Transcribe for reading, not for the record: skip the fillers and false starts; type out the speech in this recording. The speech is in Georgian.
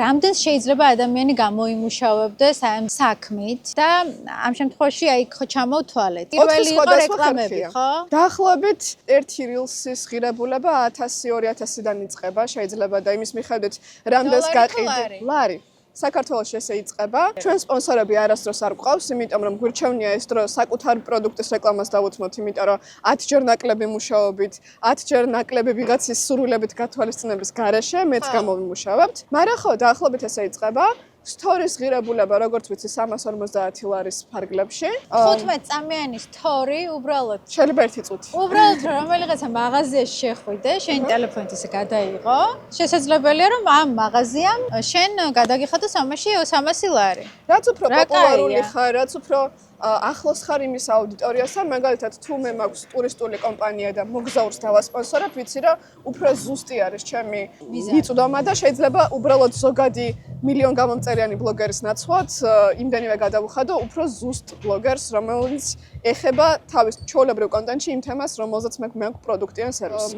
რამდენს შეიძლება ადამიანი გამოიმუშავებდეს ამ საქმით და ამ შემთხვევაში აი ხო ჩამოვთვალეთ. პირველი იყო რეკლამები, ხო? დაახლოებით ერთი რილსის ღირებულება 1000-2000-დან იწყება, შეიძლება და იმის მიხედვით რამდენს გაყიდე. ლარი. საქართველოში ესე იწყება. ჩვენ სპონსორები არასდროს არ გვყავს, იმიტომ რომ გვირჩევნია ეს დრო საკუთარ პროდუქტის რეკლამას დავუთმოთ, იმიტომ რომ 10 ჯერ ნაკლები მუშაობით, 10 ჯერ ნაკლები ვიღაცის სურვილებით გათვალისწინების გარეშე მეც გამოვიმუშავებთ. მაგრამ ხო, დაახლოებით ესე იწყება. Stories ღირებულება, როგორც ვიცი, 350 ლარის ფარგლებში. 15 წამიანი story უბრალოდ. შეიძლება ერთი წუთი. უბრალოდ რომელიღაცა მაღაზიაში შეხვიდე, შენი ტელეფონით ისე გადაიღო. შესაძლებელია რომ ამ მაღაზიამ შენ გადაგიხადოს ამაში 300 ლარი. რაც უფრო პოპულარული ხარ, რაც უფრო ახლოს ხარ იმის აუდიტორიასთან, მაგალითად თუ მე მაქვს ტურისტული კომპანია და მოგზაურს დავასპონსორებ, ვიცი რომ უფრო ზუსტი არის ჩემი მიწვდომა და შეიძლება უბრალოდ ზოგადი მილიონ გამომწერიანი ბლოგერის ნაცვლად იმდენივე გადავუხადო უფრო ზუსტ ბლოგერს, რომელიც ეხება თავის ჩვეულებრივ კონტენტში იმ თემას, რომელზეც მე გვაქვს პროდუქტი ან სერვისი.